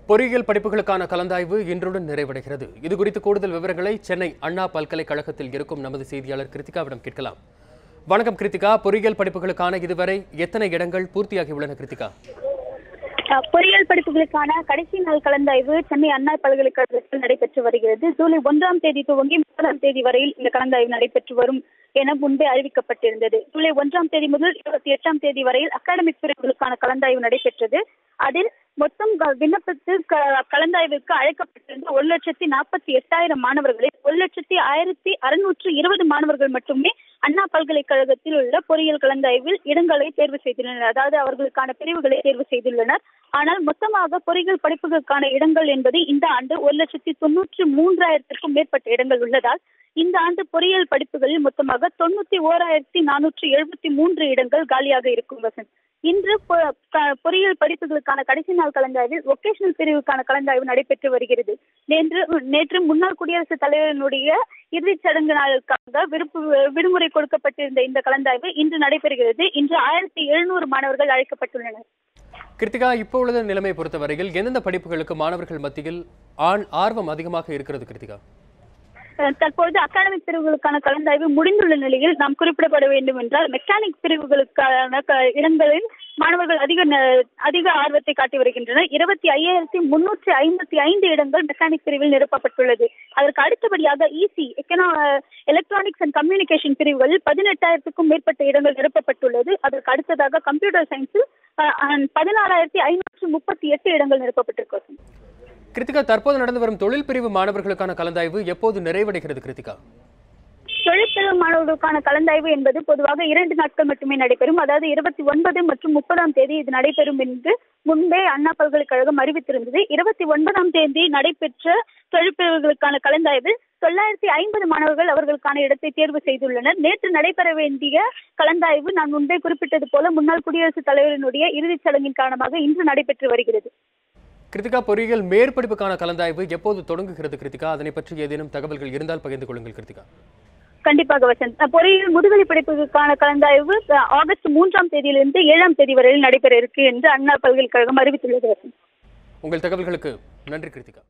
பொறியியல் படிப்புகளுக்கான கலந்தாய்வு இன்றுடன் நிறைவடைகிறது. இதுகுறித்து கூடுதல் விவரங்களை சென்னை அண்ணா பல்கலைக்கழகத்தில் இருக்கும் நமது செய்தியாளர் கிருத்திகாவிடம் கேட்கலாம். வணக்கம் கிருத்திகா, பொறியியல் படிப்புகளுக்கான இதுவரை எத்தனை இடங்கள் பூர்த்தியாகியுள்ளன? கிருத்திகா, பொறியியல் படிப்புகளுக்கான கடைசி நாள் கலந்தாய்வு சென்னை அண்ணா பல்கலைக்கழகத்தில் நடைபெற்று வருகிறது. ஜூலை 1ஆம் தேதி துவங்கி 30ஆம் தேதி வரையில் இந்த கலந்தாய்வு நடைபெற்று வரும் என முன்பே அறிவிக்கப்பட்டிருந்தது. ஜூலை 1ஆம் தேதி முதல் 28ஆம் தேதி வரையில் அகாடமிக் பிரிவுகளுக்கான கலந்தாய்வு நடைபெற்றது. அதில் மொத்தம் விண்ணப்பத்து கலந்தாய்வுக்கு அழைக்கப்பட்டிருந்த 1,48,000 மாணவர்களில் 1,1620 மாணவர்கள் மட்டுமே அண்ணா பல்கலைக்கழகத்தில் உள்ள பொறியியல் கலந்தாய்வில் இடங்களை தேர்வு செய்துள்ளனர். அதாவது அவர்களுக்கான பிரிவுகளை தேர்வு செய்துள்ளனர். ஆனால் மொத்தமாக பொறியியல் படிப்புகளுக்கான இடங்கள் என்பது இந்த ஆண்டு 1,93,000க்கும் மேற்பட்ட இடங்கள் உள்ளதால் இந்த ஆண்டு பொறியியல் படிப்புகளில் மொத்தமாக 91,473 இடங்கள் காலியாக இருக்கும். வசந்த், இன்று பொறியியல் படிப்புகளுக்கான கடைசி நாள் கலந்தாய்வில் வொகேஷனல் பிரிவுக்கான கலந்தாய்வு நடைபெற்று வருகிறது. நேற்று முன்னாள் குடியரசுத் தலைவரினுடைய இறுதிச் சடங்கு நாளுக்காக விடுமுறை கொடுக்கப்பட்டிருந்த இந்த கலந்தாய்வு இன்று நடைபெறுகிறது. இன்று 1,700 மாணவர்கள் அழைக்கப்பட்டுள்ளனர். கிருத்திகா, இப்போ உள்ள நிலைமை பொறுத்தவரையில் எந்தெந்த படிப்புகளுக்கு மாணவர்கள் மத்தியில் ஆர்வம் அதிகமாக இருக்கிறது? கிருத்திகா, தற்பொழுது அகாடமிக் பிரிவுகளுக்கான கலந்தாய்வு முடிந்துள்ள நிலையில் நாம் குறிப்பிடப்பட வேண்டும் என்றால் மெக்கானிக் பிரிவுகளுக்கான இடங்களில் மாணவர்கள் அதிக ஆர்வத்தை காட்டி வருகின்றனர். 25,355 இடங்கள் மெக்கானிக் பிரிவில் நிரப்பப்பட்டுள்ளது. அதற்கு அடுத்தபடியாக இசி எலக்ட்ரானிக்ஸ் அண்ட் கம்யூனிகேஷன் பிரிவுகளில் 18,000க்கும் மேற்பட்ட இடங்கள் நிரப்பப்பட்டுள்ளது. அதற்கு அடுத்ததாக கம்ப்யூட்டர் சயின்ஸில் 16,538 இடங்கள் நிரப்பப்பட்டிருக்கும். கிருத்திகா, தற்போது நடந்து வரும் தொழில் பிரிவு மாணவர்களுக்கான கலந்தாய்வு எப்போது நிறைவடைகிறது? கிருத்திகா, தொழிற்பிரிவு மாணவர்களுக்கான கலந்தாய்வு என்பது பொதுவாக 2 நாட்கள் மட்டுமே நடைபெறும். அதாவது 29 மற்றும் 30ஆம் தேதி இது நடைபெறும் என்று முன்பே அண்ணா பல்கலைக்கழகம் அறிவித்திருந்தது. 29ஆம் தேதி நடைபெற்ற தொழிற்பிரிவுகளுக்கான கலந்தாய்வில் 950 மாணவர்கள் அவர்களுக்கான இடத்தை தேர்வு செய்துள்ளனர். நேற்று நடைபெற வேண்டிய கலந்தாய்வு நான் முன்பே குறிப்பிட்டது போல முன்னாள் குடியரசுத் தலைவரினுடைய இறுதிச் சடங்கின் காரணமாக இன்று நடைபெற்று வருகிறது. கிருத்திகா, பொறியியல் மேற்படிப்புக்கான கலந்தாய்வு எப்போது தொடங்குகிறது? கிருத்திகா, அதனை பற்றி ஏதேனும் தகவல்கள் இருந்தால் பகிர்ந்து கொள்ளுங்கள். கிருத்திகா, கண்டிப்பாக வசந்த். பொறியியல் முதுகலை படிப்புக்கான கலந்தாய்வு ஆகஸ்ட் 3ஆம் தேதியிலிருந்து 7ஆம் தேதி வரையில் நடைபெற இருக்கு என்று அண்ணா பல்கலைக்கழகம் அறிவித்துள்ளது. உங்கள் தகவல்களுக்கு நன்றி கிருத்திகா.